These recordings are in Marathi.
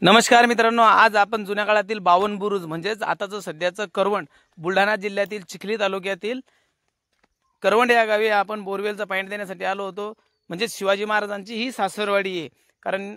नमस्कार मित्रांनो, आज आपण जुन्या काळातील बावन बुरुज म्हणजेच आताचं सध्याचं करवंड बुलढाणा जिल्ह्यातील चिखली तालुक्यातील करवंड या गावी आपण बोरवेलचा पाणी देण्यासाठी आलो होतो। म्हणजे शिवाजी महाराजांची ही सासरवाडी आहे। कारण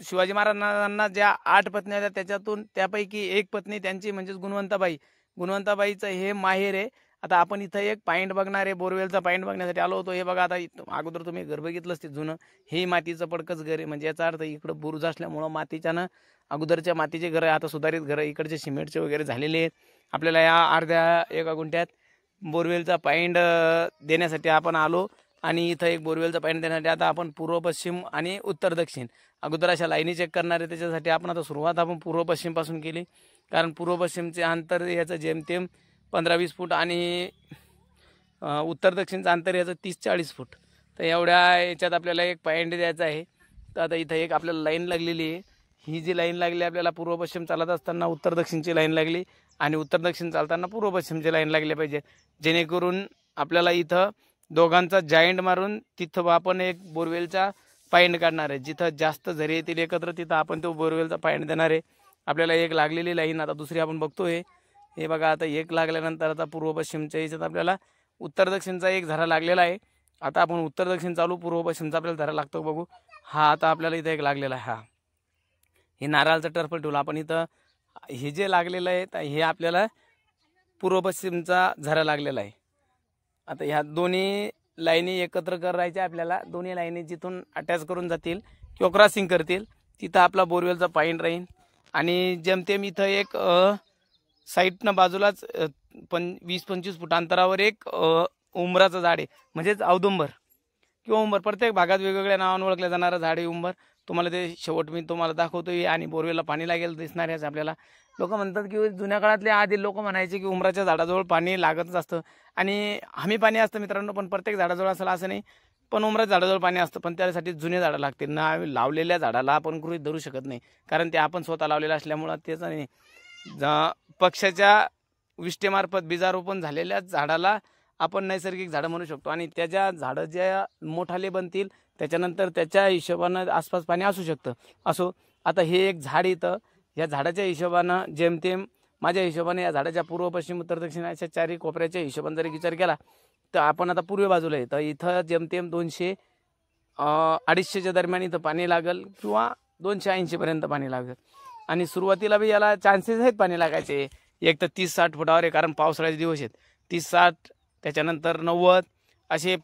शिवाजी महाराजांना ज्या 8 पत्नी होत्या त्याच्यातून त्यापैकी एक पत्नी त्यांची म्हणजेच गुणवंताबाईचं हे माहेर आहे। आता आपण इथं एक पॉइंट बघणार आहे, बोरवेलचा पॉइंट बघण्यासाठी आलो होतो। हे बघा, आता अगोदर तुम्ही घर बघितलंच ते जुनं, हे मातीचं पडकच घर आहे। म्हणजे याचा अर्थ इकडं बुरुज असल्यामुळं मातीच्यानं अगोदरच्या मातीचे घर आता सुधारित घर इकडचे सिमेंटचे वगैरे झालेले आहेत। आपल्याला या अर्ध्या एका गुंठ्यात बोरवेलचा पॉइंट देण्यासाठी आपण आलो आणि इथं एक बोरवेलचा पॉइंट देण्यासाठी आता आपण पूर्व पश्चिम आणि उत्तर दक्षिण अगोदर अशा लाईनी चेक करणार आहे। त्याच्यासाठी आपण आता सुरुवात आपण पूर्व पश्चिम पासून केली, कारण पूर्व पश्चिमचे अंतर याचं जेमतेम 15-20 फूट आणि उत्तर दक्षिणचं अंतर याचं 30-40 फूट। तर एवढ्या याच्यात आपल्याला एक पॉइंट द्यायचा आहे। तर आता इथं एक आपल्याला लाईन लागलेली आहे। ही जी लाईन लागली आपल्याला पूर्व पश्चिम चालत असताना उत्तर दक्षिणची लाईन लागली आणि उत्तर दक्षिण चालताना पूर्व पश्चिमची लाईन लागली पाहिजे, जेणेकरून आपल्याला इथं दोघांचा जॉईंट मारून तिथं आपण एक बोरवेलचा पॉइंट काढणार आहे। जिथं जास्त झरे येतील एकत्र तिथं आपण तो बोरवेलचा पॉइंट देणार आहे। आपल्याला एक लागलेली लाईन आता दुसरी आपण बघतोय। हे बघा, आता एक लागल्यानंतर आता पूर्व पश्चिमच्या याच्यात आपल्याला उत्तर दक्षिणचा एक झरा लागलेला आहे। आता आपण उत्तर दक्षिण चालू पूर्व पश्चिमचा आपल्याला झरा लागतो बघू। हा आता आपल्याला इथं एक लागलेला आहे। हा हे नारळाचं टर्फल ठेवलं आपण इथं। हे जे लागलेलं आहे हे आपल्याला पूर्व पश्चिमचा झरा लागलेला आहे। आता ह्या दोन्ही लाईनी एकत्र करायच्या आपल्याला। दोन्ही लाईनी जिथून अटॅच करून जातील किंवा क्रॉसिंग करतील तिथं आपला बोरवेलचा पॉइंट राहील। आणि जेमतेम इथं एक साईडनं बाजूलाच 20-25 फूट अंतरावर एक उंबराचं झाड आहे, म्हणजेच औदुंबर किंवा उंबर। प्रत्येक भागात वेगवेगळ्या नावाने ओळखलं जाणारं झाड आहे उंबर। तुम्हाला ते शेवट मी तुम्हाला दाखवतोय। आणि बोरवेलला पाणी लागेल दिसणार आहे आपल्याला। लोक म्हणतात की जुन्या काळातले आधी लोक म्हणायचे की उंबराच्या झाडाजवळ पाणी लागतच असतं आणि हमी पाणी असतं मित्रांनो, पण प्रत्येक झाडाजवळ असलं असं नाही। पण उंबराच्या झाडाजवळ पाणी असतं, पण त्यासाठी जुने झाडं लागतील ना। लावलेल्या झाडाला आपण गृहीत धरू शकत नाही, कारण ते आपण स्वतः लावलेलं असल्यामुळं त्याचं नाही। पक्षाच्या विष्ठेमार्फत बीजारोपण झालेल्या झाडाला आपण नैसर्गिक झाडं म्हणू शकतो। आणि त्याच्या झाडं ज्या मोठाले बनतील त्याच्यानंतर त्याच्या हिशोबानं आसपास पाणी असू शकतं असो। आता हे एक झाड इथं, या झाडाच्या हिशोबानं जेमतेम माझ्या हिशोबाने या झाडाच्या पूर्व पश्चिम उत्तर दक्षिण अशा चारही कोपऱ्याच्या हिशोबाने जर विचार केला तर आपण आता पूर्व बाजूला आहे। तर इथं जेमतेम 200-250च्या दरम्यान इथं पाणी लागेल किंवा 280 पर्यंत पाणी लागेल। आणि सुरुवातीला बी याला चान्सेस आहेत पाणी लागायचे। एक तर 30-60 फुटावर आहे, कारण पावसाळ्याचे दिवस आहेत। 30-60 त्याच्यानंतर 90 असे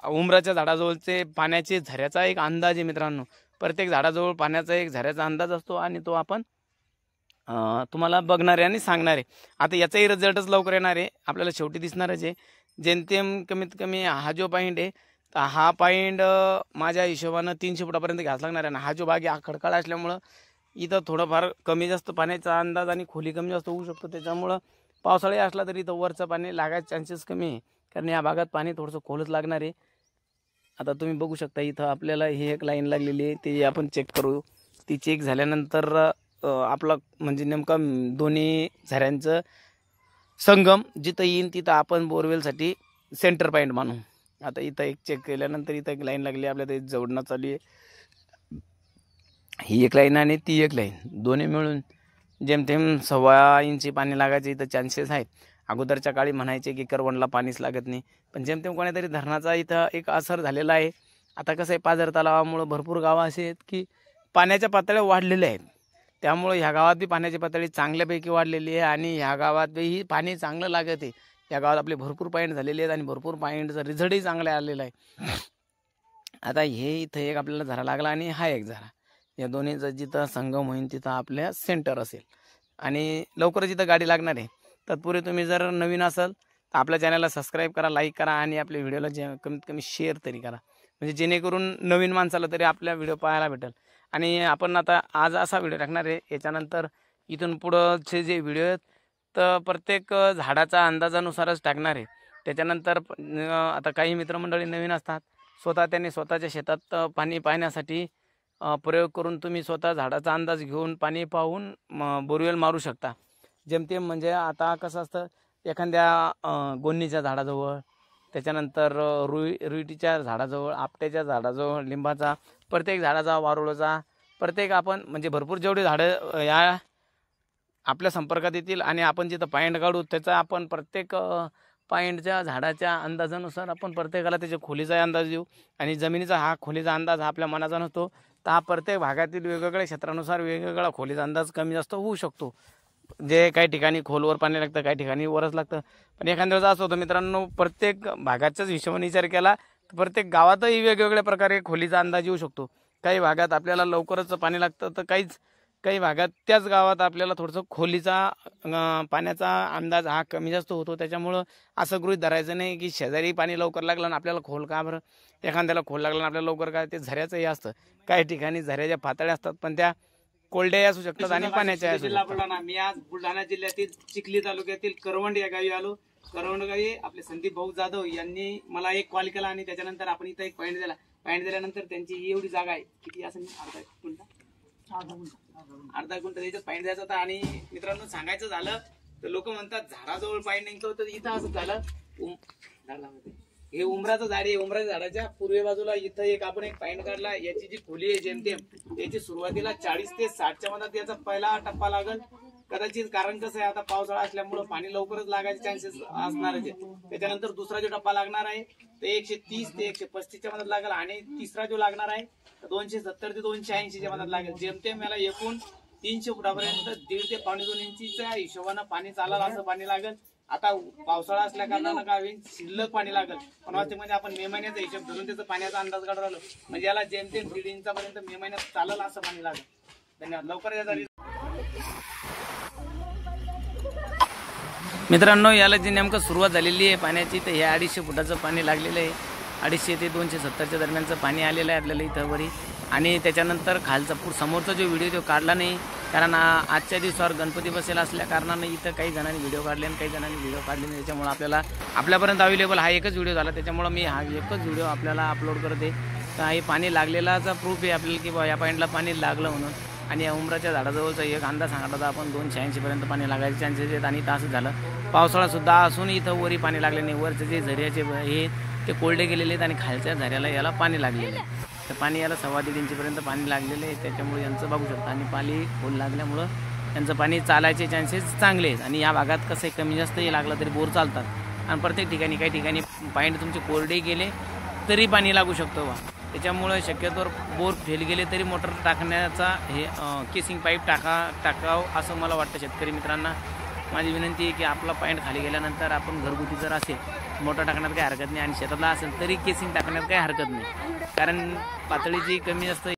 उंबराच्या झाडाजवळचे पाण्याचे झऱ्याचा एक अंदाज आहे मित्रांनो। प्रत्येक झाडाजवळ पाण्याचा एक झऱ्याचा अंदाज असतो आणि तो आपण तुम्हाला बघणार आहे आणि सांगणार आहे। आता याचाही रिझल्टच लवकर येणार आहे, आपल्याला शेवटी दिसणारच आहे। जेमतेम कमीत कमी हा जो पॉईंट आहे तर हा पॉईंट माझ्या हिशोबानं 300 फुटापर्यंत घ्यास लागणार आहे। आणि हा जो भाग आहे खडकाळ असल्यामुळं इथं थोडंफार कमी जास्त पाण्याचा अंदाज आणि खोली कमी जास्त होऊ शकतो। त्याच्यामुळं पावसाळी असला तरी इथं वरचं पाणी लागायचे चान्सेस कमी आहे, कारण या भागात पाणी थोडंसं खोलच लागणार आहे। आता तुम्ही बघू शकता इथं आपल्याला ही एक लाईन लागलेली आहे, ती आपण चेक करू। ती चेक झाल्यानंतर आपला म्हणजे नेमका दोन्ही झऱ्यांचं संगम जिथं येईन तिथं आपण बोरवेलसाठी सेंटर पॉईंट मानू। आता इथं एक चेक केल्यानंतर इथं एक लाईन लागली आपल्याला, ते जोडणं चालू आहे। ही एक लाईन आणि ती एक लाईन दोन्ही मिळून जेमतेम 1.25 इंची पाणी लागायचे इथं चान्सेस आहेत। अगोदरच्या काळी म्हणायचे की करवंडला पाणीच लागत नाही, पण जेमतेम कोणीतरी धरणाचा इथं एक असर झालेला आहे। आता कसं आहे, पाझर तलावामुळे भरपूर गावं असे आहेत की पाण्याच्या पातळ्या वाढलेल्या आहेत, त्यामुळे ह्या गावात बी पाण्याची पातळी चांगल्यापैकी वाढलेली आहे आणि ह्या गावात बी पाणी चांगलं लागत आहे। या गावात आपले भरपूर पॉईंट झालेले आहेत आणि भरपूर पॉईंटचा रिझल्टही चांगला आलेला आहे। आता हे इथं एक आपल्याला झरा लागला आणि हा एक झरा, या दोन्हीचा जिथं संगम होईल तिथं आपल्या सेंटर असेल आणि लवकरच इथं गाडी लागणार आहे। तत्पूर्वी तुम्ही जर नवीन असाल तर आपल्या चॅनलला सबस्क्राईब करा, लाईक करा आणि आपल्या व्हिडिओला कमीत कमी शेअर तरी करा, म्हणजे जेणेकरून नवीन माणसाला तरी आपल्या व्हिडिओ पाहायला भेटेल। आणि आपण आता आज असा व्हिडिओ टाकणार आहे, याच्यानंतर इथून पुढंचे जे व्हिडिओ आहेत तर प्रत्येक झाडाचा अंदाजानुसारच टाकणार आहे। त्याच्यानंतर आता काही मित्रमंडळी नवीन असतात, त्यांनी स्वतःच्या शेतात पाणी पाहण्यासाठी प्रयोग करून तुम्ही स्वतः झाडाचा अंदाज घेऊन पाणी पाहून बोरवेल मारू शकता। जेमतेम म्हणजे आता कसं असतं, एखाद्या गोन्नीच्या झाडाजवळ, त्याच्यानंतर रुईटीच्या झाडाजवळ, आपट्याच्या झाडाजवळ, लिंबाचा, प्रत्येक झाडाचा, वारुळाचा प्रत्येक आपण म्हणजे भरपूर जेवढे झाडं या आपल्या संपर्कात येतील आणि आपण जिथं पॉईंट काढू त्याचा आपण प्रत्येक पॉईंटच्या झाडाच्या अंदाजानुसार आपण प्रत्येकाला त्याच्या खोलीचा अंदाज देऊ आणि जमिनीचा हा खोलीचा अंदाज हा आपल्या मनाचा नसतो, तर हा प्रत्येक भागातील वेगवेगळ्या क्षेत्रानुसार वेगवेगळा खोलीचा अंदाज कमी जास्त होऊ शकतो. जे काही ठिकाणी खोलवर पाणी लागतं, काही ठिकाणी वरच लागतं. पण एखाद्या वेळेस असं होतं मित्रांनो, प्रत्येक भागाच्याच हिशोबाने विचार केला तर प्रत्येक गावातही वेगवेगळ्या प्रकारे खोलीचा अंदाज येऊ शकतो. काही भागात आपल्याला लवकरच पाणी लागतं तर काही भागात त्याच गावात आपल्याला थोडंसं खोलीचा पाण्याचा अंदाज हा कमी जास्त होतो. त्याच्यामुळं असं गृहीत धरायचं नाही की शेजारी पाणी लवकर लागलं आणि आपल्याला खोल का बरं, एखाद्याला खोल लागलं आणि आपल्याला लवकर काय, ते झऱ्याचंही असतं. काही ठिकाणी झऱ्याच्या पातळ्या असतात पण त्या कोरड्याही असू शकतात आणि पाण्याच्या असू शकतात. मी आज बुलढाणा जिल्ह्यातील चिखली तालुक्यातील करवंड या गावी आलो. करवंड गावी आपले संदीप भाऊ जाधव यांनी मला एक कॉल केला आणि त्याच्यानंतर आपण इथं एक पॉईंट दिला. पॉईंट दिल्यानंतर त्यांची ही एवढी जागा आहे, किती असं अर्धा गुंठ त्याच्यात पॉईंट द्यायचा होता. आणि मित्रांनो सांगायचं झालं तर लोक म्हणतात झाडाजवळ पॉईंट निघतो, तर इथं असं झालं. हे उमराचं झाड आहे. उमराच्या झाडाच्या पूर्वे बाजूला इथं एक आपण एक पॉईंट काढला. याची जी खोली आहे जेमतेम याची सुरुवातीला 40 ते 60च्या मधात याचा पहिला टप्पा लागल कदाचित. कारण कसं आहे, आता पावसाळा असल्यामुळे पाणी लवकरच लागायचे चान्सेस असणार आहे. त्याच्यानंतर दुसरा जो टप्पा लागणार आहे ते 130 ते 135च्या मधात लागेल आणि तिसरा जो लागणार आहे 270 ते 280च्या मधात लागेल. जेमतेम याला एकूण 300 फुटापर्यंत 1.5 ते 2.5 इंचीच्या हिशोबानं पाणी चालेल असं पाणी लागेल. आता पावसाळा असल्या कारणानं काय होईल, शिल्लक पाणी लागेल. पण म्हणजे आपण मे महिन्याचा हिशोब धरून त्याचा पाण्याचा अंदाज काढून राहिलो म्हणजे याला जेमतेम 1.5 इंचापर्यंत मे महिन्यात चालेल असं पाणी लागेल. धन्यवाद. लवकर या झाली मित्रांनो. याला जी नेमकं सुरुवात झालेली आहे पाण्याची, तर ह्या 250 फुटाचं पाणी लागलेलं आहे. 250 ते 270च्या दरम्यानचं पाणी आलेलं आहे आपल्याला इथं वरी. आणि त्याच्यानंतर खालचा समोरचा जो व्हिडिओ तो काढला नाही, कारण आजच्या दिवसावर गणपती बसेल असल्या कारणानं इथं काही जणांनी व्हिडिओ काढले आणि काही जणांनी व्हिडिओ काढले नाही. त्याच्यामुळे आपल्यापर्यंत अवेलेबल हा एकच व्हिडिओ झाला. त्याच्यामुळे मी हा एकच व्हिडिओ आपल्याला अपलोड करते. तर हे पाणी लागलेलाचा प्रूफ आहे आपल्याला की बा या पॉईंटला पाणी लागलं म्हणून. आणि या उमराच्या झाडाजवळचा एक अंदाज सांगितला होता आपण 280पर्यंत पाणी लागायचे चान्सेस आहेत. आणि असं झालं पावसाळासुद्धा असून इथं वरी पाणी लागले नाही. वरचे जे झऱ्याचे हे ते कोरडे गेलेले आहेत आणि खालच्या झऱ्याला याला पाणी लागलेलं आहे. तर पाणी याला 1.25 इंचपर्यंत पाणी लागलेलं आहे. त्याच्यामुळे यांचं बघू शकता. आणि पाणी खोल लागल्यामुळं यांचं पाणी चालायचे चान्सेस चांगले आहेत. आणि या भागात कसं कमी जास्तही लागलं तरी बोर चालतात. आणि प्रत्येक ठिकाणी काही ठिकाणी पॉईंट तुमचे कोरडे गेले तरी पाणी लागू शकतो बा. त्याच्यामुळे शक्यतोवर बोर फेल गेले तरी मोटर टाकण्याचा हे केसिंग पाईप टाकावं असं मला वाटतं. शेतकरी मित्रांना माझी विनंती आहे की आपला पॉईंट खाली गेल्यानंतर आपण घरगुती जर असेल मोटर टाकण्यात काही हरकत नाही आणि शेतातला असेल तरी केसिंग टाकण्यात काही हरकत नाही. कारण पातळी जी कमी असते